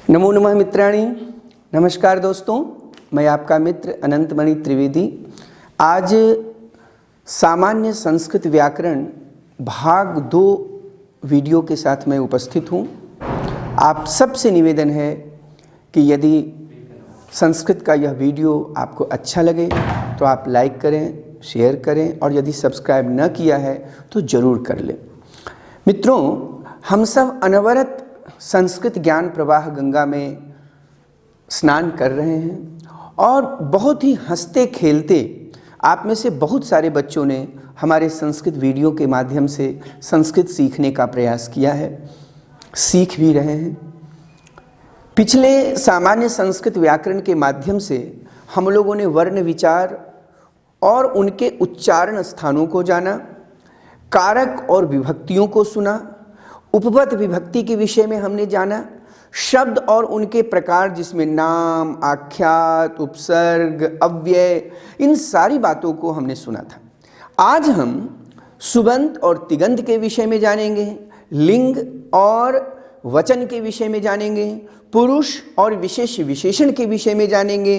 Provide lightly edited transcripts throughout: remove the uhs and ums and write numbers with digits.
नमो नमः मित्राणि। नमस्कार दोस्तों, मैं आपका मित्र अनंतमणि त्रिवेदी। आज सामान्य संस्कृत व्याकरण भाग 2 वीडियो के साथ मैं उपस्थित हूँ। आप सबसे निवेदन है कि यदि संस्कृत का यह वीडियो आपको अच्छा लगे तो आप लाइक करें, शेयर करें और यदि सब्सक्राइब न किया है तो ज़रूर कर लें। मित्रों, हम सब अनवरत संस्कृत ज्ञान प्रवाह गंगा में स्नान कर रहे हैं और बहुत ही हंसते खेलते आप में से बहुत सारे बच्चों ने हमारे संस्कृत वीडियो के माध्यम से संस्कृत सीखने का प्रयास किया है, सीख भी रहे हैं। पिछले सामान्य संस्कृत व्याकरण के माध्यम से हम लोगों ने वर्ण विचार और उनके उच्चारण स्थानों को जाना, कारक और विभक्तियों को सुना, उपपद विभक्ति के विषय में हमने जाना, शब्द और उनके प्रकार जिसमें नाम, आख्यात, उपसर्ग, अव्यय, इन सारी बातों को हमने सुना था। आज हम सुबंत और तिगंत के विषय में जानेंगे, लिंग और वचन के विषय में जानेंगे, पुरुष और विशेष विशेषण के विषय में जानेंगे,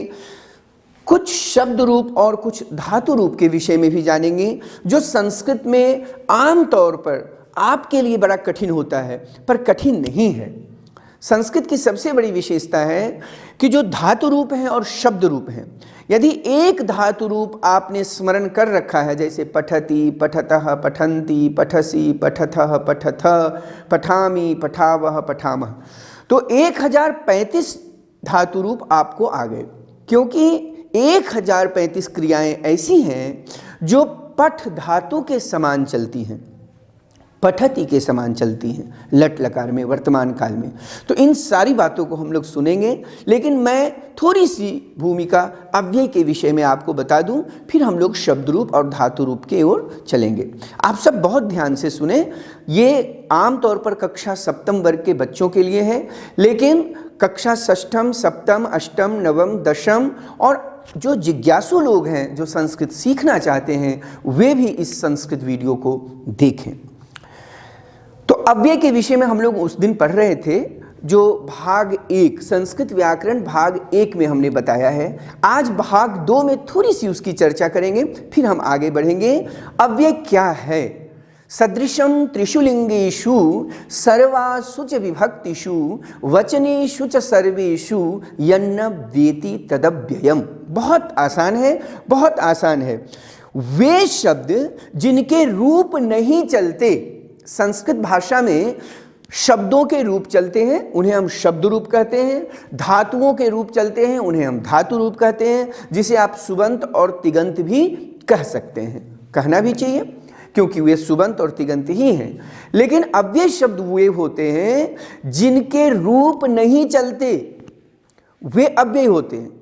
कुछ शब्द रूप और कुछ धातु रूप के विषय में भी जानेंगे, जो संस्कृत में आम तौर पर आपके लिए बड़ा कठिन होता है पर कठिन नहीं है। संस्कृत की सबसे बड़ी विशेषता है कि जो धातु रूप हैं और शब्द रूप हैं, यदि एक धातु रूप आपने स्मरण कर रखा है, जैसे पठति, पठतः, पठन्ति, पठसि, पठथः, पठथ, पठामि, पठावः, पठामः, तो 1035 धातु रूप आपको आ गए, क्योंकि 1035 क्रियाएं ऐसी हैं जो पठ धातु के समान चलती हैं, पठति के समान चलती हैं लट लकार में वर्तमान काल में। तो इन सारी बातों को हम लोग सुनेंगे, लेकिन मैं थोड़ी सी भूमिका अव्यय के विषय में आपको बता दूं, फिर हम लोग शब्द रूप और धातु रूप की ओर चलेंगे। आप सब बहुत ध्यान से सुने। ये आमतौर पर कक्षा सप्तम वर्ग के बच्चों के लिए है, लेकिन कक्षा षष्ठम, सप्तम, अष्टम, नवम, दशम और जो जिज्ञासु लोग हैं, जो संस्कृत सीखना चाहते हैं, वे भी इस संस्कृत वीडियो को देखें। तो अव्यय के विषय में हम लोग उस दिन पढ़ रहे थे, जो भाग 1 संस्कृत व्याकरण भाग 1 में हमने बताया है। आज भाग 2 में थोड़ी सी उसकी चर्चा करेंगे, फिर हम आगे बढ़ेंगे। अव्यय क्या है? सदृशम त्रिषु लिंगेषु सर्वासु च विभक्तिषु वचनेषु च सर्वेषु यन्न वेति तदव्ययम्। बहुत आसान है, बहुत आसान है। वे शब्द जिनके रूप नहीं चलते, संस्कृत भाषा में शब्दों के रूप चलते हैं, उन्हें हम शब्द रूप कहते हैं, धातुओं के रूप चलते हैं, उन्हें हम धातु रूप कहते हैं, जिसे आप सुबंत और तिगंत भी कह सकते हैं। कहना भी चाहिए, क्योंकि वे सुबंत और तिगंत ही हैं। लेकिन अव्यय शब्द वे होते हैं जिनके रूप नहीं चलते, वे अव्यय होते हैं।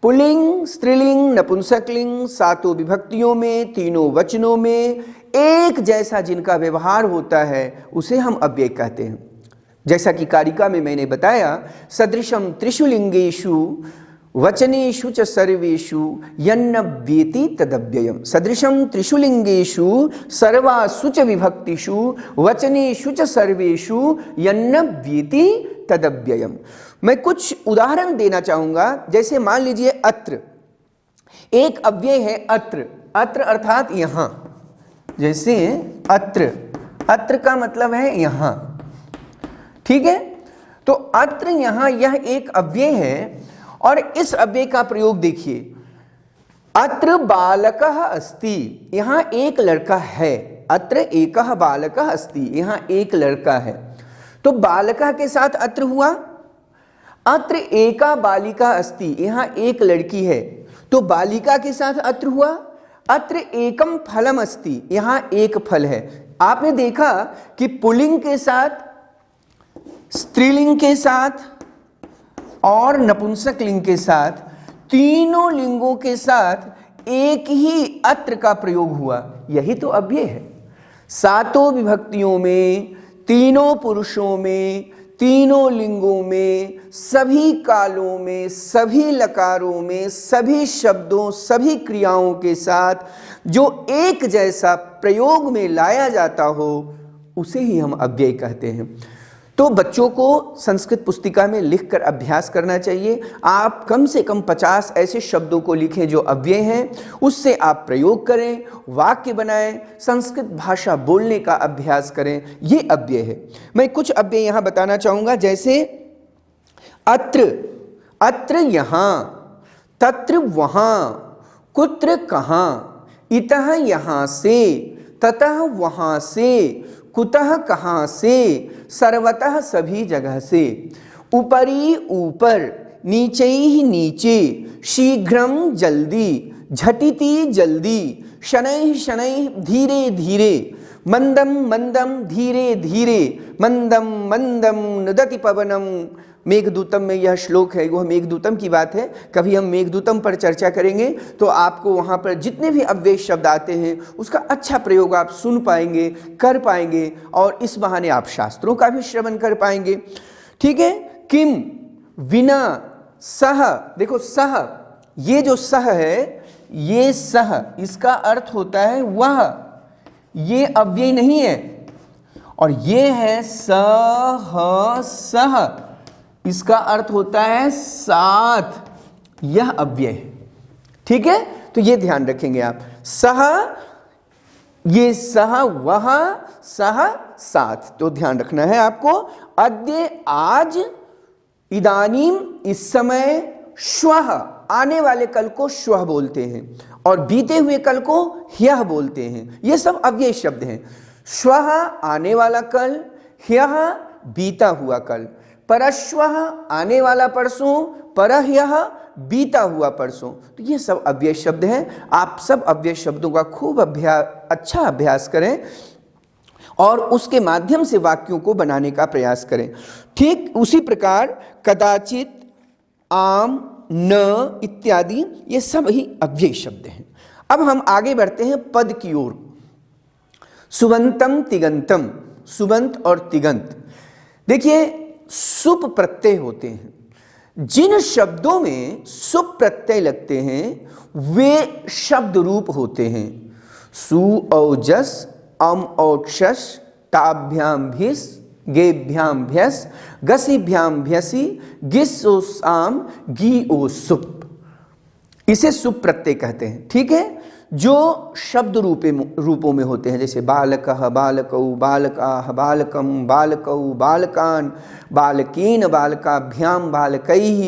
पुल्लिंग, स्त्रीलिंग, नपुंसकलिंग, सातों विभक्तियों में, तीनों वचनों में एक जैसा जिनका व्यवहार होता है, उसे हम अव्यय कहते हैं। जैसा कि कारिका में मैंने बताया, सदृशम त्रिषु लिंगेषु वचनेषु च सर्वेषु यन्न वेति तदव्ययम्। सदृशम त्रिषु लिंगेषु सर्वासु च विभक्तिषु वचनेषु च सर्वेषु यन्न वेति तदव्ययम्। मैं कुछ उदाहरण देना चाहूंगा। जैसे मान लीजिए अत्र, एक अव्यय है अत्र। अत्र अर्थात यहां। जैसे अत्र, अत्र का मतलब है यहां, ठीक है। तो अत्र यहां, यह एक अव्यय है और इस अव्यय का प्रयोग देखिए। अत्र बालकः अस्ति, यहां एक लड़का है। अत्र एकः बालकः अस्ति, यहां एक लड़का है। तो बालकः के साथ अत्र हुआ। अत्र एका बालिका अस्ति, यहां एक लड़की है, तो बालिका के साथ अत्र हुआ। अत्र एकम फलम अस्ति, यहां एक फल है। आपने देखा कि पुल्लिंग के साथ, स्त्रीलिंग के साथ और नपुंसक लिंग के साथ, तीनों लिंगों के साथ एक ही अत्र का प्रयोग हुआ। यही तो अव्यय है। सातों विभक्तियों में, तीनों पुरुषों में, तीनों लिंगों में, सभी कालों में, सभी लकारों में, सभी शब्दों, सभी क्रियाओं के साथ जो एक जैसा प्रयोग में लाया जाता हो, उसे ही हम अव्यय कहते हैं। तो बच्चों को संस्कृत पुस्तिका में लिखकर अभ्यास करना चाहिए। आप कम से कम 50 ऐसे शब्दों को लिखें जो अव्यय हैं, उससे आप प्रयोग करें, वाक्य बनाएं, संस्कृत भाषा बोलने का अभ्यास करें। ये अव्यय है। मैं कुछ अव्यय यहाँ बताना चाहूँगा, जैसे अत्र, अत्र यहाँ, तत्र वहाँ, कुत्र कहाँ, इतः यहाँ से, ततः वहाँ से, कुतः कहाँ से, सर्वतः सभी जगह से, ऊपरी ऊपर, नीचे ही नीचे, शीघ्रम जल्दी, झटिति जल्दी, शनैः शनैः धीरे धीरे, मंदम मंदम धीरे धीरे, मंदम मंदम नुदति पवनम। मेघदूतम में यह श्लोक है, वह मेघदूतम की बात है। कभी हम मेघदूतम पर चर्चा करेंगे तो आपको वहाँ पर जितने भी अव्यय शब्द आते हैं उसका अच्छा प्रयोग आप सुन पाएंगे, कर पाएंगे, और इस बहाने आप शास्त्रों का भी श्रवण कर पाएंगे। ठीक है। किम, विना, सह। देखो सह, ये जो सह है, ये सह, इसका अर्थ होता है वह, ये अव्यय नहीं है। और ये है सह, सह, इसका अर्थ होता है साथ, यह अव्यय है। ठीक है, तो ये ध्यान रखेंगे आप। सह, ये सह, वह, सह, साथ, तो ध्यान रखना है आपको। अद्य, आज, इदानीम, इस समय, श्वः, आने वाले कल को श्वः बोलते हैं, और बीते हुए कल को ह्यः बोलते हैं। ये सब अव्यय शब्द हैं। श्वः आने वाला कल, ह्यः बीता हुआ कल, परश्वः आने वाला परसों, परह्यः बीता हुआ परसों। तो ये सब अव्यय शब्द हैं। आप सब अव्यय शब्दों का खूब अच्छा अभ्यास करें और उसके माध्यम से वाक्यों को बनाने का प्रयास करें। ठीक उसी प्रकार कदाचित, आम, न इत्यादि, ये सब ही अव्यय शब्द हैं। अब हम आगे बढ़ते हैं पद की ओर। सुबंतम तिगंतम, सुबंत और तिगंत। देखिए, सुप प्रत्यय होते हैं। जिन शब्दों में सुप प्रत्यय लगते हैं वे शब्द रूप होते हैं। सु औजस, अम औक्षस, ताभ्याम भिस, गेभ्याम भ्यस, गसिभ्याम भ्यसी, गिस ओ साम, गी ओ सुप। इसे सुप प्रत्यय कहते हैं। ठीक है, जो शब्द रूपों में होते हैं, जैसे बालकः, बालकौ, बालकाः, बालकं, बालकौ, बालकान्, बालकेन, बालकाभ्यां, बालकैः,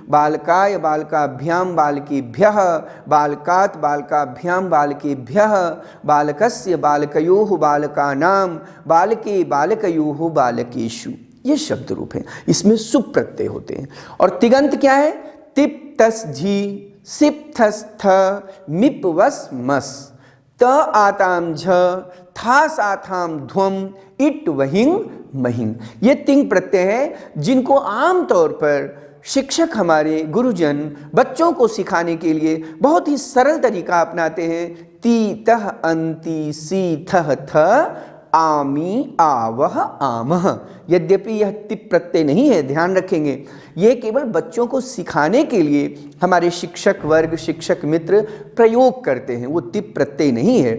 बालकाय, बालकाभ्यां, बालकेभ्यः, बालकात्, बालकाभ्यां, बालकेभ्यः, बालकस्य, बालकयोः, बालकानां, बालके, बालकयोः, बालकेषु। ये शब्द रूप है, इसमें सुप प्रत्यय होते हैं। और तिगंत क्या है? तिप तस झी, सिप थस थ, मिप वस मस, त आताम झ, था साथाम ध्वम, इट वहिंग महिंग। ये तिंग प्रत्यय है जिनको आमतौर पर शिक्षक, हमारे गुरुजन बच्चों को सिखाने के लिए बहुत ही सरल तरीका अपनाते हैं। ती तह अंति सी थह थ, आमी आवह आमह। यद्यपि यह तिप प्रत्यय नहीं है, ध्यान रखेंगे, ये केवल बच्चों को सिखाने के लिए हमारे शिक्षक वर्ग, शिक्षक मित्र प्रयोग करते हैं, वो तिप प्रत्यय नहीं है।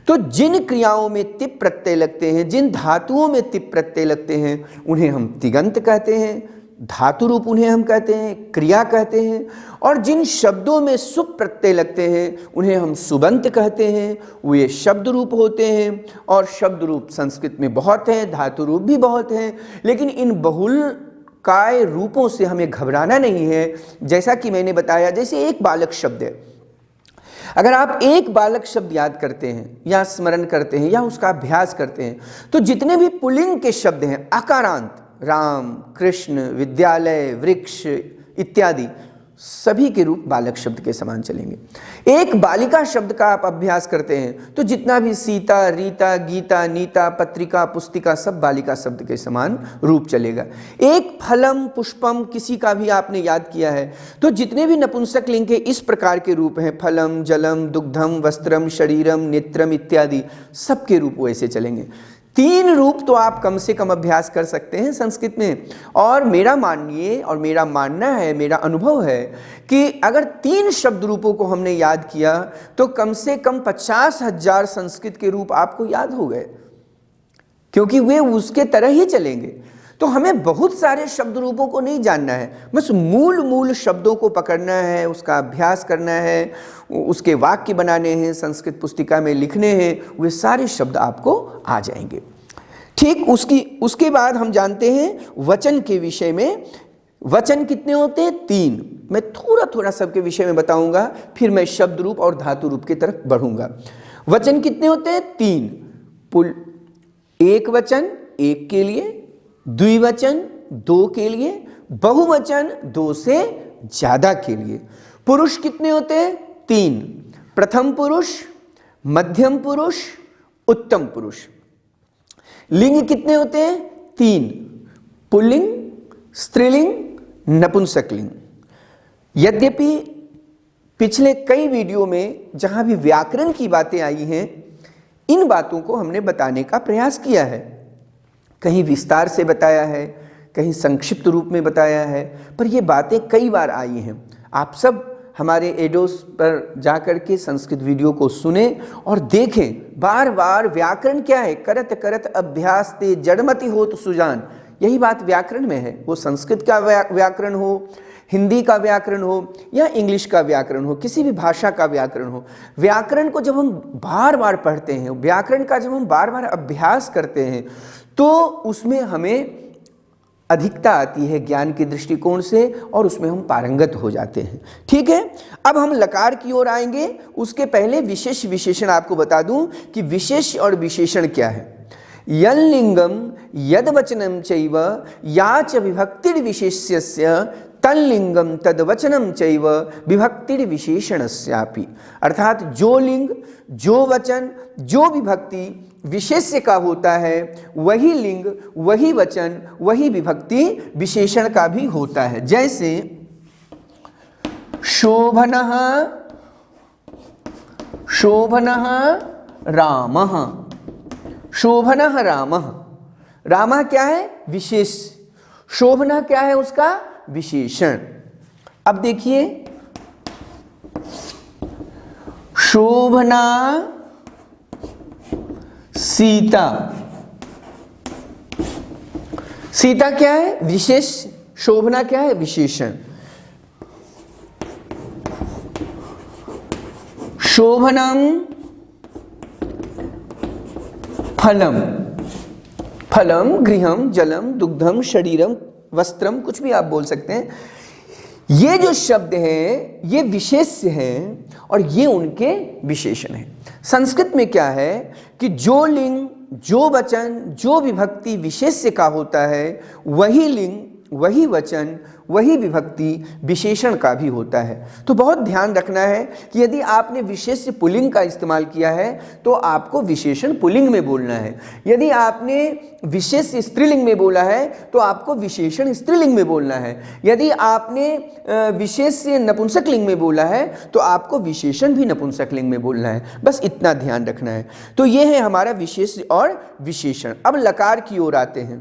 तो जिन क्रियाओं में तिप प्रत्यय लगते हैं, जिन धातुओं में तिप प्रत्यय लगते हैं, उन्हें हम तिगंत कहते हैं, धातु रूप उन्हें हम कहते हैं, क्रिया कहते हैं। और जिन शब्दों में सुप प्रत्यय लगते हैं उन्हें हम सुबंत कहते हैं, वे शब्द रूप होते हैं। और शब्द रूप संस्कृत में बहुत हैं, धातु रूप भी बहुत हैं, लेकिन इन बहुल काय रूपों से हमें घबराना नहीं है। जैसा कि मैंने बताया, जैसे एक बालक शब्द है, अगर आप एक बालक शब्द याद करते हैं या स्मरण करते हैं या उसका अभ्यास करते हैं, तो जितने भी पुल्लिंग के शब्द हैं, आकारांत, राम, कृष्ण, विद्यालय, वृक्ष इत्यादि, सभी के रूप बालक शब्द के समान चलेंगे। एक बालिका शब्द का आप अभ्यास करते हैं तो जितना भी सीता, रीता, गीता, नीता, पत्रिका, पुस्तिका, सब बालिका शब्द के समान रूप चलेगा। एक फलम, पुष्पम किसी का भी आपने याद किया है तो जितने भी नपुंसक लिंग के इस प्रकार के रूप हैं, फलम, जलम, दुग्धम, वस्त्रम, शरीरम, नेत्रम इत्यादि, सबके रूप वैसे चलेंगे। 3 रूप तो आप कम से कम अभ्यास कर सकते हैं संस्कृत में। और मेरा मानिए और मेरा मानना है, मेरा अनुभव है कि अगर 3 शब्द रूपों को हमने याद किया तो कम से कम 50,000 संस्कृत के रूप आपको याद हो गए, क्योंकि वे उसके तरह ही चलेंगे। तो हमें बहुत सारे शब्द रूपों को नहीं जानना है, बस मूल मूल शब्दों को पकड़ना है, उसका अभ्यास करना है, उसके वाक्य बनाने हैं, संस्कृत पुस्तिका में लिखने हैं, वे सारे शब्द आपको आ जाएंगे। ठीक उसके बाद हम जानते हैं वचन के विषय में। वचन कितने होते हैं? 3। मैं थोड़ा थोड़ा सबके विषय में बताऊंगा, फिर मैं शब्द रूप और धातु रूप की तरफ बढ़ूंगा। वचन कितने होते हैं? 3। एक वचन 1 के लिए, द्विवचन 2 के लिए, बहुवचन 2 से ज्यादा के लिए। पुरुष कितने होते हैं? 3। प्रथम पुरुष, मध्यम पुरुष, उत्तम पुरुष। लिंग कितने होते हैं? 3। पुल्लिंग, स्त्रीलिंग, नपुंसकलिंग। यद्यपि पिछले कई वीडियो में जहां भी व्याकरण की बातें आई हैं, इन बातों को हमने बताने का प्रयास किया है। कहीं विस्तार से बताया है, कहीं संक्षिप्त रूप में बताया है, पर ये बातें कई बार आई हैं। आप सब हमारे एडोस पर जाकर के संस्कृत वीडियो को सुने और देखें। बार बार व्याकरण क्या है? करत करत अभ्यास ते जड़मति होत सुजान। यही बात व्याकरण में है। वो संस्कृत का व्याकरण हो, हिंदी का व्याकरण हो या इंग्लिश का व्याकरण हो, किसी भी भाषा का व्याकरण हो, व्याकरण को जब हम बार बार पढ़ते हैं, व्याकरण का जब हम बार बार अभ्यास करते हैं, तो उसमें हमें अधिकता आती है ज्ञान के दृष्टिकोण से, और उसमें हम पारंगत हो जाते हैं। ठीक है, अब हम लकार की ओर आएंगे। उसके पहले विशेष विशेषण आपको बता दूं कि विशेष और विशेषण क्या है। यल्लिंगम यद्वचनम चैव याच विभक्तिर विशेष्यस्य तल्लिंगम तद्वचनम चैव विभक्तिर विशेषणस्यापि। अर्थात जो लिंग, जो वचन, जो विभक्ति विशेष्य का होता है, वही लिंग, वही वचन, वही विभक्ति विशेषण का भी होता है। जैसे शोभनः शोभनः रामः। शोभनः रामः, रामः क्या है? विशेष। शोभना क्या है? उसका विशेषण। अब देखिए, शोभना सीता। सीता क्या है? विशेष। शोभना क्या है? विशेषण। शोभनम फलम। फलम गृहम जलम दुग्धम शरीरम वस्त्रम, कुछ भी आप बोल सकते हैं। ये जो शब्द हैं ये विशेष्य हैं और ये उनके विशेषण हैं। संस्कृत में क्या है कि जो लिंग, जो वचन, जो विभक्ति विशेष्य का होता है, वही लिंग, वही वचन, वही विभक्ति विशेषण का भी होता है। तो बहुत ध्यान रखना है कि यदि आपने विशेष्य पुल्लिंग का इस्तेमाल किया है तो आपको विशेषण पुल्लिंग में बोलना है। यदि आपने विशेष्य स्त्रीलिंग में बोला है तो आपको विशेषण स्त्रीलिंग में बोलना है। यदि आपने विशेष्य नपुंसकलिंग में बोला है तो आपको विशेषण भी नपुंसकलिंग में बोलना है। बस इतना ध्यान रखना है। तो ये है हमारा विशेष्य और विशेषण। अब लकार की ओर आते हैं।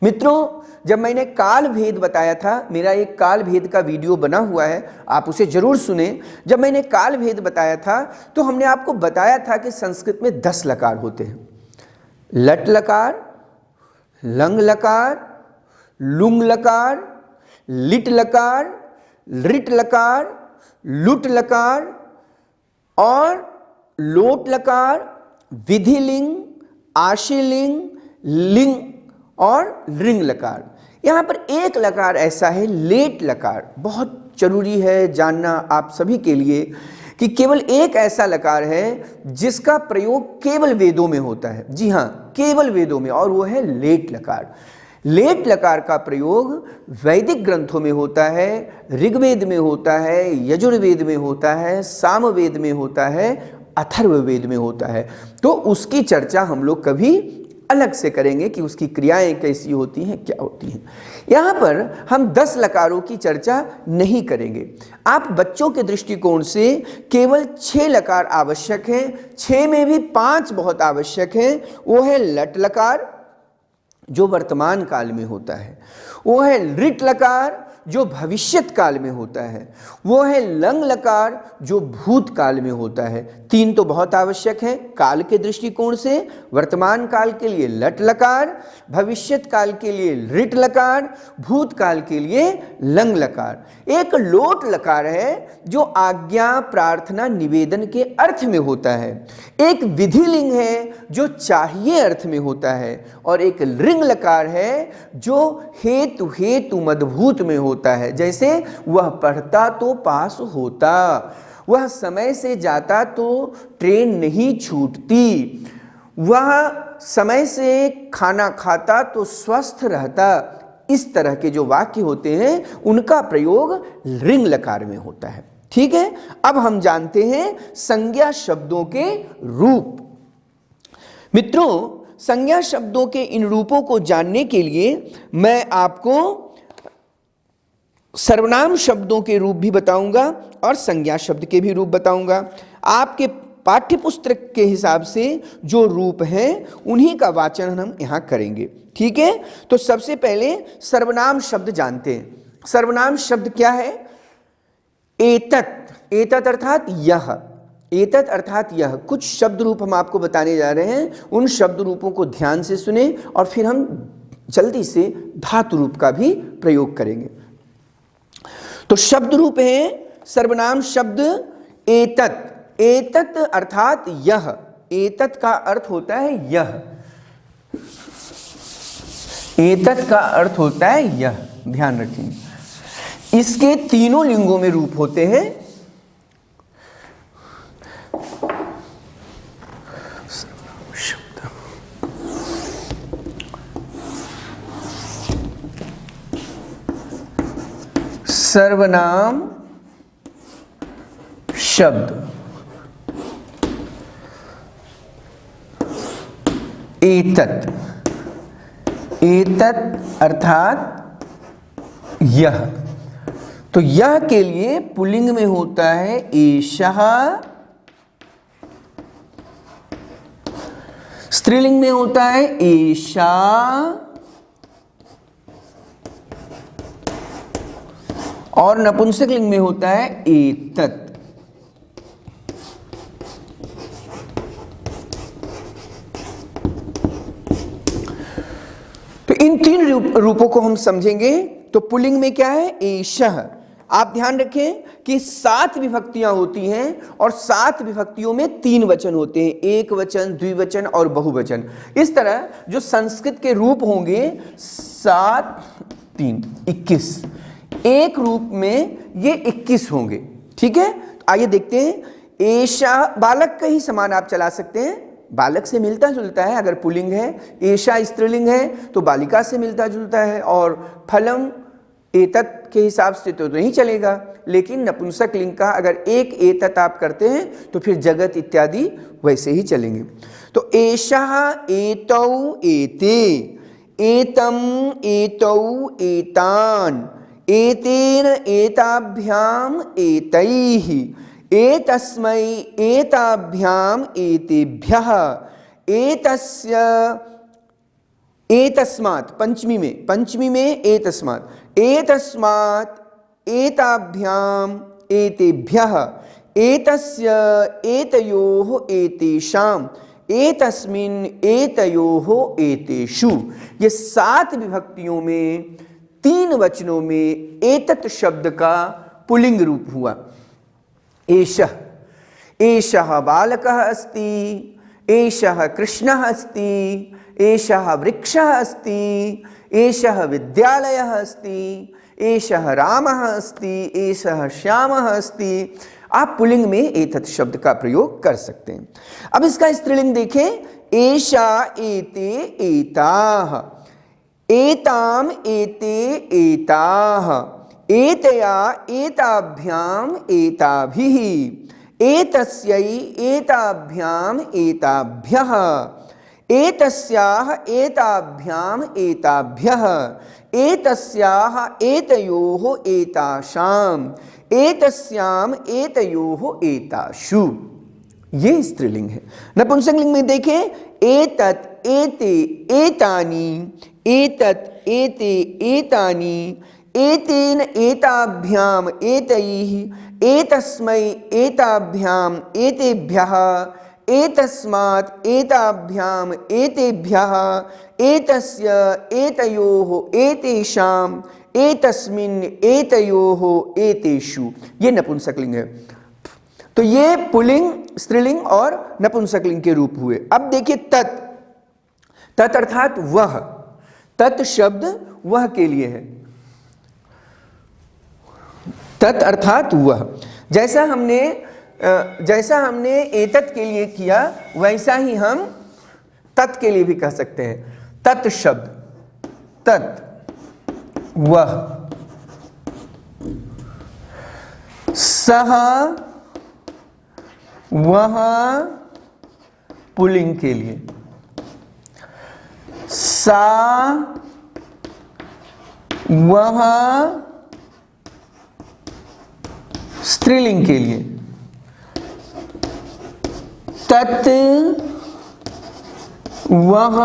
मित्रों, जब मैंने काल भेद बताया था, मेरा एक काल भेद का वीडियो बना हुआ है, आप उसे जरूर सुने। जब मैंने काल भेद बताया था तो हमने आपको बताया था कि संस्कृत में 10 लकार होते हैं। लट लकार, लंग लकार, लुंग लकार, लिट लकार, लिट लकार, लुट लकार और लोट लकार, विधिलिंग, आशीलिंग, लिंग और लिंग लकार। यहाँ पर एक लकार ऐसा है, लेट लकार। बहुत जरूरी है जानना आप सभी के लिए कि केवल एक ऐसा लकार है जिसका प्रयोग केवल वेदों में होता है। जी हाँ, केवल वेदों में, और वो है लेट लकार। लेट लकार का प्रयोग वैदिक ग्रंथों में होता है, ऋग्वेद में होता है, यजुर्वेद में होता है, सामवेद में होता है, अथर्ववेद में होता है। तो उसकी चर्चा हम लोग कभी अलग से करेंगे कि उसकी क्रियाएं कैसी होती हैं, क्या होती हैं। यहाँ पर हम 10 लकारों की चर्चा नहीं करेंगे। आप बच्चों के दृष्टिकोण से केवल 6 लकार आवश्यक हैं। 6 में भी 5 बहुत आवश्यक हैं। वो है लट लकार, जो वर्तमान काल में होता है, वो है लृट लकार जो भविष्यत काल में होता है, वो है लंग लकार जो भूतकाल में होता है। तीन तो बहुत आवश्यक है काल के दृष्टिकोण से। वर्तमान काल के लिए लट लकार, भविष्यत काल के लिए लृट लकार, भूतकाल के लिए लंग लकार। एक लोट लकार है जो आज्ञा प्रार्थना निवेदन के अर्थ में होता है। एक विधिलिंग है जो चाहिए अर्थ में होता है, और एक रिंग लकार है जो हेतु हेतु मदभूत में होता है। जैसे वह पढ़ता तो पास होता, वह समय से जाता तो ट्रेन नहीं छूटती, वह समय से खाना खाता तो स्वस्थ रहता। इस तरह के जो वाक्य होते हैं उनका प्रयोग रिंग लकार में होता है। ठीक है, अब हम जानते हैं संज्ञा शब्दों के रूप। मित्रों, संज्ञा शब्दों के इन रूपों को जानने के लिए मैं आपको सर्वनाम शब्दों के रूप भी बताऊंगा और संज्ञा शब्द के भी रूप बताऊंगा। आपके पाठ्य पुस्तक के हिसाब से जो रूप हैं उन्हीं का वाचन हम यहाँ करेंगे। ठीक है, तो सबसे पहले सर्वनाम शब्द जानते हैं। सर्वनाम शब्द क्या है? एतत्, एतत् अर्थात यह, एतत् अर्थात यह। कुछ शब्द रूप हम आपको बताने जा रहे हैं, उन शब्द रूपों को ध्यान से सुने और फिर हम जल्दी से धातु रूप का भी प्रयोग करेंगे। तो शब्द रूप है सर्वनाम शब्द एतत्। एतत् अर्थात यह, एतत् का अर्थ होता है यह, एतत् का अर्थ होता है यह, ध्यान रखें। इसके तीनों लिंगों में रूप होते हैं। सर्वनाम शब्द एतत्, एतत् अर्थात यह। तो यह के लिए पुल्लिंग में होता है एषः, स्त्रीलिंग में होता है एषा, और नपुंसक लिंग में होता है एतत्। तो इन तीन रूपों को हम समझेंगे। तो पुल्लिंग में क्या है? एषः। आप ध्यान रखें कि 7 विभक्तियां होती हैं और 7 विभक्तियों में 3 वचन होते हैं, एक वचन, द्विवचन और बहुवचन। इस तरह जो संस्कृत के रूप होंगे 7 3 21, एक रूप में ये 21 होंगे। ठीक है, तो आइए देखते हैं। एषा बालक का ही समान आप चला सकते हैं, बालक से मिलता जुलता है अगर पुल्लिंग है। एषा स्त्रीलिंग है तो बालिका से मिलता जुलता है। और फलम एतत् के हिसाब से तो नहीं चलेगा, लेकिन नपुंसक लिंग का अगर एक एतत् आप करते हैं तो फिर जगत इत्यादि वैसे ही चलेंगे। तो एषः एतौ एते, एतम एतौ एतान, एतेन एताभ्याम एतैः, एतस्मै एताभ्याम एतेभ्यः, एतस्य एतस्मात्, पंचमी में एतस्मात्, एतस्मात् एताभ्याम एतेभ्यः, एतस्य एतयोः एतेषाम्, एतस्मिन् एतयोः एतेषु। ये 7 विभक्तियों में 3 वचनों में एतत् शब्द का पुल्लिंग रूप हुआ। एषः, एषः बालकः अस्ति, एषः कृष्णः अस्ति, एषः वृक्षः अस्ति, एषः विद्यालयः अस्ति, एषः रामः अस्ति, एषः श्यामः अस्ति। आप पुल्लिंग में एतत् शब्द का प्रयोग कर सकते हैं। अब इसका स्त्रीलिंग देखें। एषा एते एताः, एताम एते एताः, एतया एताभ्याम एताभिः, एतस्यै एताभ्याम एताभ्यः, एतस्याः एताभ्याम एताभ्यः, एतस्याः एतयोः एतासाम्, एतस्याम एतयोः एतासु। ये स्त्रीलिंग है। नपुंसकलिंग में देखें एतत् एतत् एते एतानि एतत् एते एतानि एतेन एताभ्याम एतैः एतस्मै एताभ्याम एतेभ्यः एतस्मात् एताभ्याम एतेभ्यः एतस्य एतयोः एतेषाम् एतस्मिन् एतयोः एतेषु। ये नपुंसकलिंग है। तो ये पुल्लिंग, स्त्रीलिंग और नपुंसकलिंग के रूप हुए। अब देखिए तत्, तत् अर्थात वह, तत् शब्द वह के लिए है। तत् अर्थात वह, जैसा हमने एतत् के लिए किया वैसा ही हम तत् के लिए भी कह सकते हैं। तत् शब्द, तत् वह, सह वह पुल्लिंग के लिए, सा वह स्त्रीलिंग के लिए, तत् वह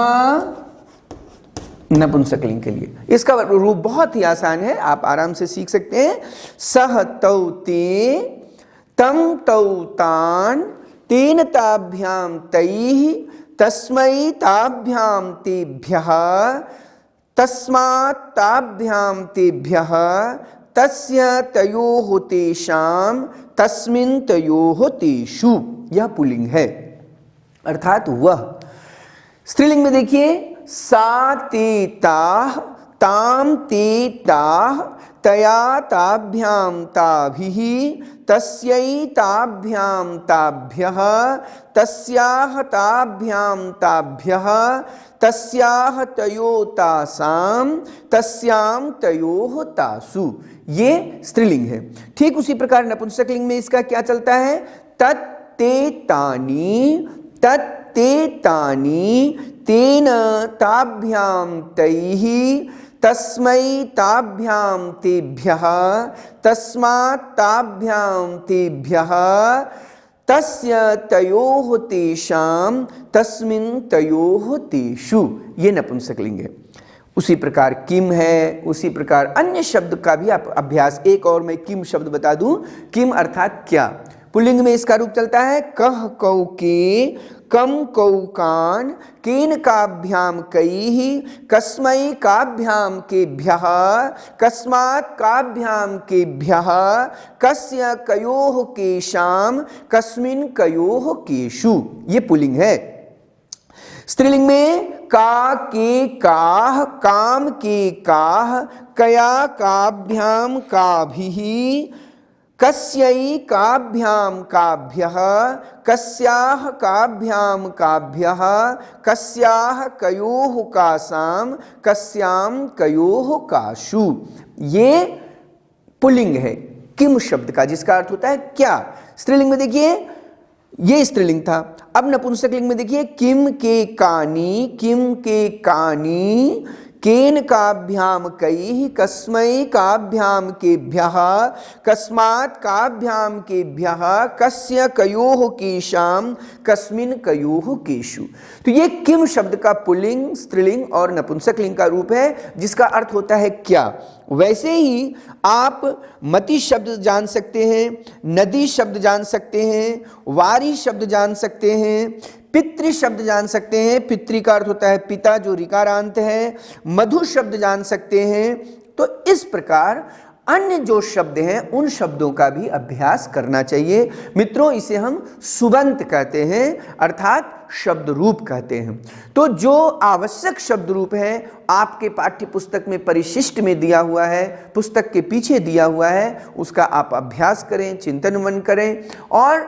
नपुंसकलिंग के लिए। इसका रूप बहुत ही आसान है, आप आराम से सीख सकते हैं। सह तौ ते, तम तौ तान, तेन ताभ्याम तैः, तस्मै ताभ्याम तेभ्यः, तस्मात् ताभ्याम तेभ्यः, तस्य तयोः तेषां, तस्मिन् तयोः तेषु। यह पुल्लिंग है, अर्थात वह। स्त्रीलिंग में देखिए सा ते ताः, ताम ते ताः, तया ताभ्याम ताभिः, तस्यै ताभ्याम ताभ्यः, तस्याः ताभ्याम ताभ्यः, तस्याः तयो तासां, तस्यां तयोः तासु। ये स्त्रीलिंग है। ठीक उसी प्रकार नपुंसकलिंग में इसका क्या चलता है? तत् ते तानि, तत् ते तानि, तेन ताभ्याम तैः, तस्मै ताभ्याम तेभ्यः, तस्मात् ताभ्याम तेभ्यः, तस्य तयोः तेषां, तस्मिन् तयोः तेषु। ये नपुंसकलिंग है। उसी प्रकार किम है, उसी प्रकार अन्य शब्द का भी आप अभ्यास। एक और मैं किम शब्द बता दूं। किम अर्थात क्या। पुल्लिंग में इसका रूप चलता है कह कौ के, कम कौ कान, केन काभ्याम कैः, कस्मै काभ्याम केभ्यः, कस्मात् काभ्याम केभ्यः, कस्य कयोः केशाम, कस्मिन् कयोः केषु। ये पुल्लिंग है। स्त्रीलिंग में का के काह, काम के काह, कया काभ्याम काभिः, कस्यै काभ्याम काभ्यः, कस्याः काभ्याम काभ्यः, कस्याः कयोः कासां, कस्यां कयोः काशु। ये पुल्लिंग है किम शब्द का, जिसका अर्थ होता है क्या। स्त्रीलिंग में देखिए ये स्त्रीलिंग था। अब नपुंसकलिंग में देखिए किम के कानी, किम के कानी, केन काभ्याम कैः, कस्मै काभ्याम केभ्यः, कस्मात् काभ्याम केभ्यः, कस्य कयोः केशाम, कस्मिन् कयोः केषु। तो ये किम शब्द का पुल्लिंग, स्त्रीलिंग और नपुंसकलिंग का रूप है, जिसका अर्थ होता है क्या। वैसे ही आप मति शब्द जान सकते हैं, नदी शब्द जान सकते हैं, वारी शब्द जान सकते हैं, पितृ शब्द जान सकते हैं। पितृ का अर्थ होता है पिता, जो ऋकारांत है। मधु शब्द जान सकते हैं। तो इस प्रकार अन्य जो शब्द हैं उन शब्दों का भी अभ्यास करना चाहिए। मित्रों, इसे हम सुबंत कहते हैं, अर्थात शब्द रूप कहते हैं। तो जो आवश्यक शब्द रूप है आपके पाठ्य पुस्तक में परिशिष्ट में दिया हुआ है, पुस्तक के पीछे दिया हुआ है, उसका आप अभ्यास करें, चिंतन मनन करें और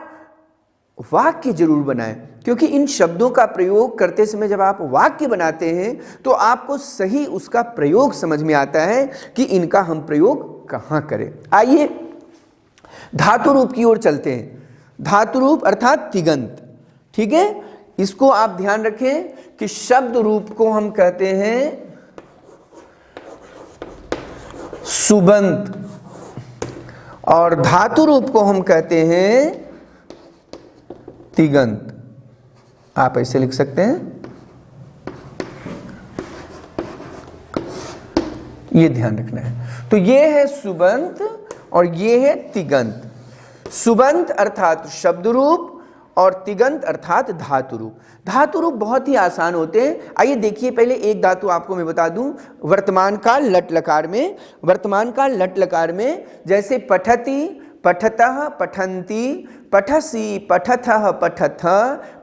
वाक्य जरूर बनाएं। क्योंकि इन शब्दों का प्रयोग करते समय जब आप वाक्य बनाते हैं तो आपको सही उसका प्रयोग समझ में आता है कि इनका हम प्रयोग कहाँ करें। आइए धातु रूप की ओर चलते हैं। धातु रूप अर्थात तिगंत। ठीक है, इसको आप ध्यान रखें कि शब्द रूप को हम कहते हैं सुबंत और धातु रूप को हम कहते हैं तिगंत। आप ऐसे लिख सकते हैं ये ध्यान रखना है। तो ये है सुबंत और ये है तिगंत। सुबंत अर्थात शब्द रूप और तिगंत अर्थात धातु रूप। धातु रूप बहुत ही आसान होते हैं। आइए देखिए, पहले एक धातु आपको मैं बता दूं। वर्तमान काल लट लकार में, वर्तमान काल लट लकार में जैसे पठति, पठतः, पठन्ति, पठसि, पठथः, पठथ,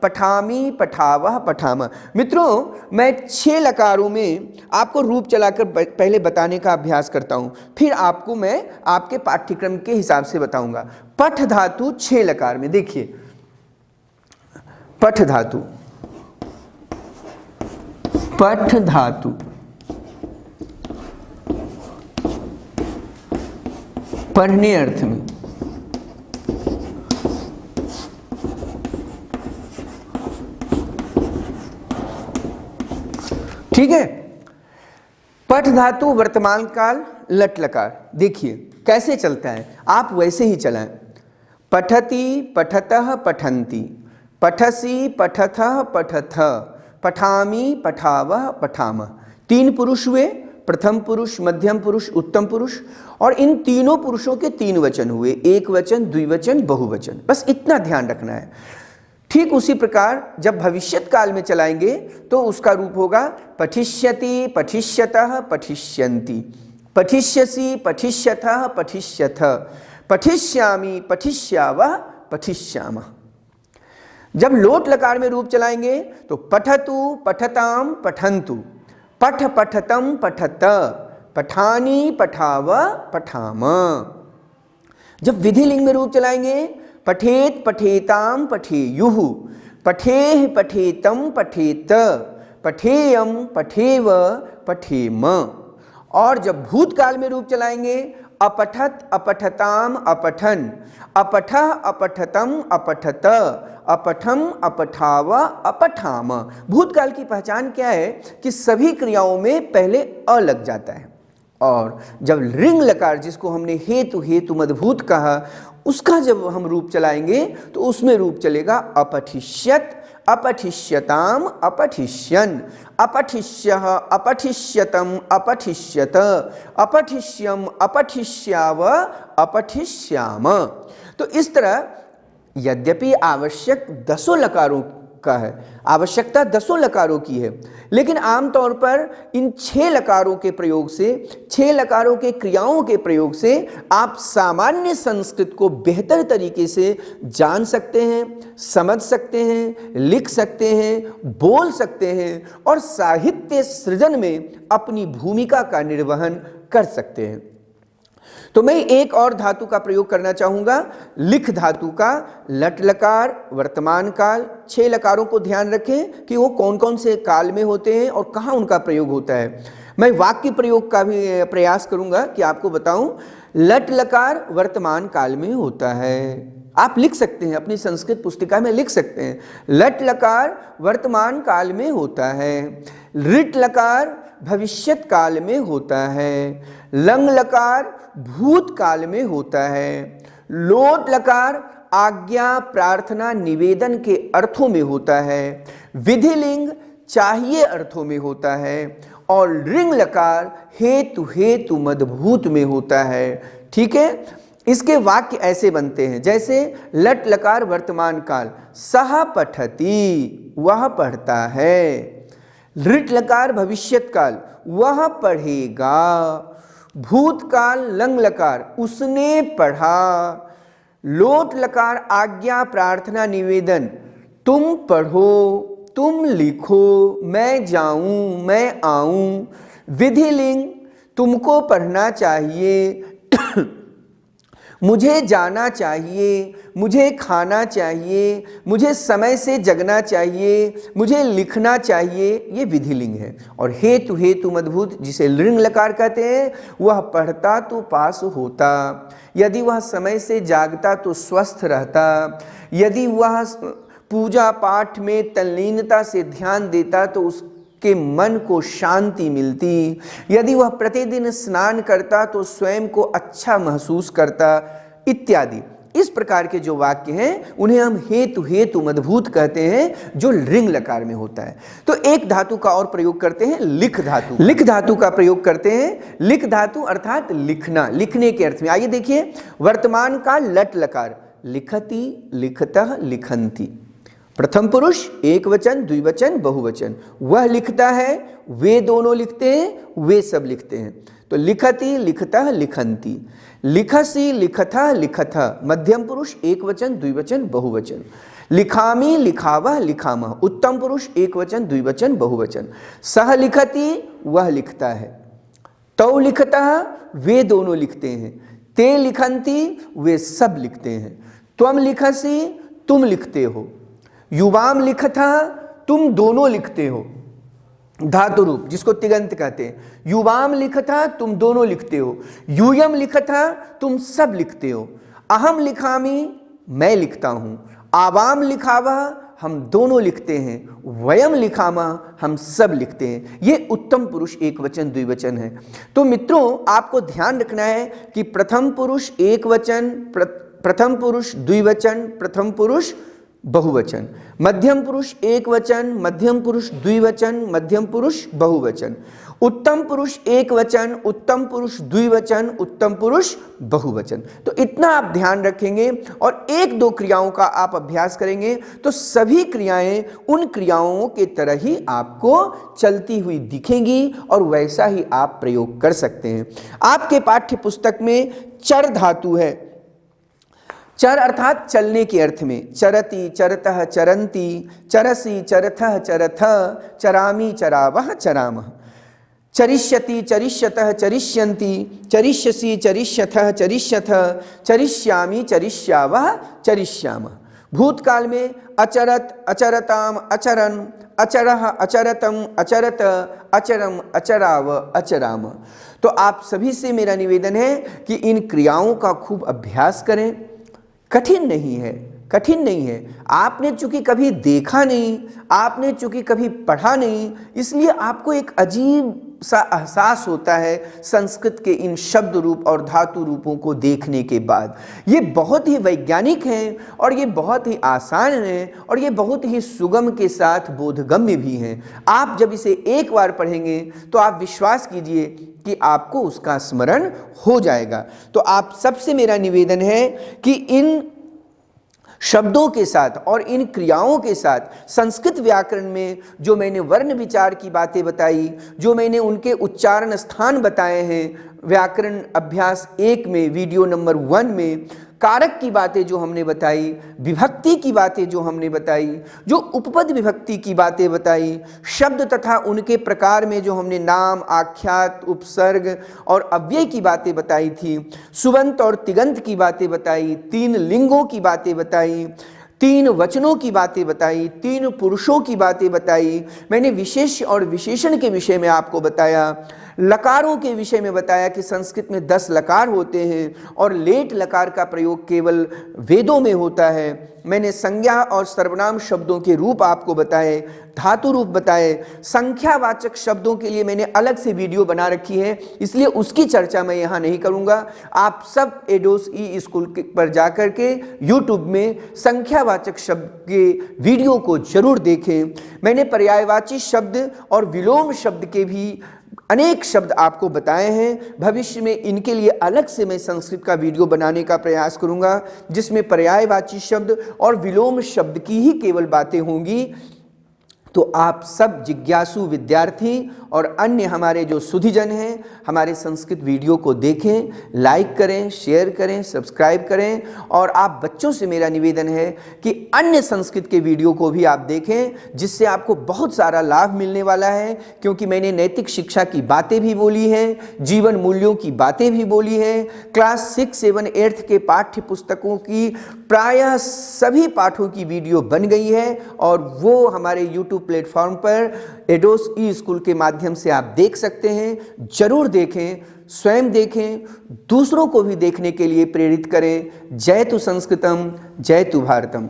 पठामि, पठावः, पठाम। मित्रों, मैं 6 लकारों में आपको रूप चलाकर पहले बताने का अभ्यास करता हूं, फिर आपको मैं आपके पाठ्यक्रम के हिसाब से बताऊंगा। पठ धातु 6 लकार में, देखिए पठ धातु, पठ धातु, पढ़ने अर्थ में, ठीक है। पठ धातु वर्तमान काल लट लकार, देखिए कैसे चलता है, आप वैसे ही चलाएं। पठति, पठतः, पठन्ति, पठसि, पठथः, पठथ, पठामि, पठावः, पठाम। 3 पुरुष हुए, प्रथम पुरुष, मध्यम पुरुष, उत्तम पुरुष, और इन तीनों पुरुषों के 3 वचन हुए, एक वचन, द्विवचन, बहुवचन। बस इतना ध्यान रखना है। ठीक उसी प्रकार जब भविष्यत काल में चलाएंगे तो उसका रूप होगा पठिष्यति, पठिष्यतः, पठिष्यन्ति, पठिष्यसि, पठिष्यथः, पठिष्यथ, पठिष्यामि, पठिष्यावः, पठिष्यामः। जब लोट लकार में रूप चलाएंगे तो पठतु, पठताम, पठन्तु, पठ, पठतम, पठत, पठानि, पठाव, पठाम। जब विधि लिंग में रूप चलाएंगे पठेत, पठेताम, पठेयुः, पठेः, पठेतम, पठेत, पठेयम, पठेव, पठेम। और जब भूतकाल में रूप चलाएंगे अपठत, अपठताम, अपठन, अपठः, अपठतम, अपठत, अपठम, अपठाव, अपठाम। भूतकाल की पहचान क्या है कि सभी क्रियाओं में पहले अ लग जाता है। और जब ऋंग लकार, जिसको हमने हेतु हेतु मदभूत कहा, उसका जब हम रूप चलाएंगे तो उसमें रूप चलेगा अपठिष्यत, अपठिष्यताम, अपठिष्यन, अपठिष्यः, अपठिष्यतम, अपठिष्यत, अपठिष्यम, अपठिष्याव, अपठिष्याम। तो इस तरह यद्यपि आवश्यक 10 लकारों का है, आवश्यकता 10 लकारों की है, लेकिन आमतौर पर इन 6 लकारों के प्रयोग से, 6 लकारों के क्रियाओं के प्रयोग से आप सामान्य संस्कृत को बेहतर तरीके से जान सकते हैं, समझ सकते हैं, लिख सकते हैं, बोल सकते हैं और साहित्य सृजन में अपनी भूमिका का निर्वहन कर सकते हैं। तो मैं एक और धातु का प्रयोग करना चाहूंगा, लिख धातु का। लट लकार वर्तमान काल, 6 लकारों को ध्यान रखें कि वो कौन कौन से काल में होते हैं और कहाँ उनका प्रयोग होता है। मैं वाक्य प्रयोग का भी प्रयास करूंगा कि आपको बताऊं। लट लकार वर्तमान काल में होता है, आप लिख सकते हैं, अपनी संस्कृत पुस्तिका में लिख सकते हैं। लट लकार वर्तमान काल में होता है। ऋट लकार भविष्यत काल में होता है। लंग लकार भूत काल में होता है। लोट लकार आज्ञा, प्रार्थना, निवेदन के अर्थों में होता है। विधिलिंग चाहिए अर्थों में होता है। और ऋंग लकार हेतु हेतु मदभूत में होता है। ठीक है, इसके वाक्य ऐसे बनते हैं जैसे लट लकार वर्तमान काल, सह पठति, वह पढ़ता है। ऋट लकार भविष्यत काल, वह पढ़ेगा। भूतकाल लंग लकार, उसने पढ़ा। लोट लकार आज्ञा, प्रार्थना, निवेदन, तुम पढ़ो, तुम लिखो, मैं जाऊं, मैं आऊं। विधिलिंग तुमको पढ़ना चाहिए, मुझे जाना चाहिए, मुझे खाना चाहिए, मुझे समय से जगना चाहिए, मुझे लिखना चाहिए, ये विधिलिंग है। और हेतु हेतु मदभूत, जिसे ऋंग लकार कहते हैं, वह पढ़ता तो पास होता, यदि वह समय से जागता तो स्वस्थ रहता, यदि वह पूजा पाठ में तल्लीनता से ध्यान देता तो उसके मन को शांति मिलती, यदि वह प्रतिदिन स्नान करता तो स्वयं को अच्छा महसूस करता, इत्यादि। इस प्रकार के जो वाक्य हैं उन्हें हम हेतु हेतु मदभूत कहते हैं, जो ऋंग लकार में होता है। तो एक धातु का और प्रयोग करते हैं, लिख धातु। लिख धातु का प्रयोग करते हैं। लिख धातु अर्थात लिखना, लिखने के अर्थ में। आइए देखिए, वर्तमान का लट लकार, लिखति, लिखतः, लिखन्ति। प्रथम पुरुष एक वचन, द्विवचन, बहुवचन। वह लिखता है, वे दोनों लिखते हैं, वे सब लिखते हैं। तो लिखति, लिखतः, लिखन्ति। लिखसि, लिखतः, लिखतः। मध्यम पुरुष एक वचन, द्विवचन, बहुवचन। लिखामि, लिखावः, लिखामः। उत्तम पुरुष एक वचन, द्विवचन, बहुवचन। सह लिखति, वह लिखता है। तौ लिखतः, वे दोनों लिखते हैं। ते लिखन्ति, वे सब लिखते हैं। त्वम लिखसि, तुम लिखते हो। युवाम लिखतः, तुम दोनों लिखते हो। धातु रूप जिसको तिगंत कहते हैं। युवाम लिखतः, तुम दोनों लिखते हो। यूयम लिखतः, तुम सब लिखते हो। अहम लिखामि, मैं लिखता हूं। आवाम लिखावः, हम दोनों लिखते हैं। वयम लिखामः, हम सब लिखते हैं। ये उत्तम पुरुष एक वचन द्विवचन है। तो मित्रों, आपको ध्यान रखना है कि प्रथम पुरुष एक वचन, प्रथम पुरुष द्विवचन, प्रथम पुरुष बहुवचन। मध्यम पुरुष एक वचन, मध्यम पुरुष द्विवचन, मध्यम पुरुष बहुवचन। उत्तम पुरुष एक वचन, उत्तम पुरुष द्विवचन, उत्तम पुरुष बहुवचन। तो इतना आप ध्यान रखेंगे और एक दो क्रियाओं का आप अभ्यास करेंगे तो सभी क्रियाएं उन क्रियाओं के तरह ही आपको चलती हुई दिखेंगी और वैसा ही आप प्रयोग कर सकते हैं। आपके पाठ्य पुस्तक में चर धातु है। चर अर्थात चलने के अर्थ में। चरति, चरतः, चरन्ति, चरसि, चरथः, चरथः, चरामि, चरावः, चरामः। चरिष्यति, चरिष्यतः, चरिष्यन्ति, चरिष्यसि, चरिष्यथः, चरिष्यथः, चरिष्यामि, चरिष्यावः, चरिष्यामः। भूतकाल में अचरत, अचरताम, अचरन्, अचरः, अचरतम, अचरत, अचरम, अचराव, अचराम। तो आप सभी से मेरा निवेदन है कि इन क्रियाओं का खूब अभ्यास करें। कठिन नहीं है, कठिन नहीं है। आपने चूंकि कभी देखा नहीं, आपने चूंकि कभी पढ़ा नहीं, इसलिए आपको एक अजीब सा एहसास होता है संस्कृत के इन शब्द रूप और धातु रूपों को देखने के बाद। ये बहुत ही वैज्ञानिक हैं और ये बहुत ही आसान हैं और ये बहुत ही सुगम के साथ बोधगम्य भी हैं। आप जब इसे एक बार पढ़ेंगे तो आप विश्वास कीजिए कि आपको उसका स्मरण हो जाएगा। तो आप सबसे मेरा निवेदन है कि इन शब्दों के साथ और इन क्रियाओं के साथ संस्कृत व्याकरण में जो मैंने वर्ण विचार की बातें बताई, जो मैंने उनके उच्चारण स्थान बताए हैं, व्याकरण अभ्यास 1 में वीडियो नंबर 1 में कारक की बातें जो हमने बताई, विभक्ति की बातें जो हमने बताई, जो उपपद विभक्ति की बातें बताई, शब्द तथा उनके प्रकार में जो हमने नाम, आख्यात, उपसर्ग और अव्यय की बातें बताई थी, सुबंत और तिगंत की बातें बताई, 3 लिंगों की बातें बताई, 3 वचनों की बातें बताई, 3 पुरुषों की बातें बताई। मैंने विशेष और विशेषण के विषय में आपको बताया। लकारों के विषय में बताया कि संस्कृत में 10 लकार होते हैं और लेट लकार का प्रयोग केवल वेदों में होता है। मैंने संज्ञा और सर्वनाम शब्दों के रूप आपको बताए, धातु रूप बताए। संख्यावाचक शब्दों के लिए मैंने अलग से वीडियो बना रखी है, इसलिए उसकी चर्चा मैं यहाँ नहीं करूँगा। आप सब एडोस ई स्कूल पर जाकर के यूट्यूब में संख्यावाचक शब्द के वीडियो को जरूर देखें। मैंने पर्यायवाची शब्द और विलोम शब्द के भी अनेक शब्द आपको बताए हैं। भविष्य में इनके लिए अलग से मैं संस्कृत का वीडियो बनाने का प्रयास करूंगा, जिसमें पर्यायवाची शब्द और विलोम शब्द की ही केवल बातें होंगी। तो आप सब जिज्ञासु विद्यार्थी और अन्य हमारे जो सुधीजन हैं, हमारे संस्कृत वीडियो को देखें, लाइक करें, शेयर करें, सब्सक्राइब करें। और आप बच्चों से मेरा निवेदन है कि अन्य संस्कृत के वीडियो को भी आप देखें, जिससे आपको बहुत सारा लाभ मिलने वाला है। क्योंकि मैंने नैतिक शिक्षा की बातें भी बोली हैं, जीवन मूल्यों की बातें भी बोली हैं। क्लास 6, 7, 8 के पाठ्य पुस्तकों की प्रायः सभी पाठों की वीडियो बन गई है और वो हमारे यूट्यूब प्लेटफॉर्म पर एडोस ई स्कूल के माध्यम से आप देख सकते हैं। जरूर देखें, स्वयं देखें, दूसरों को भी देखने के लिए प्रेरित करें। जय तु संस्कृतम, जय तु भारतम।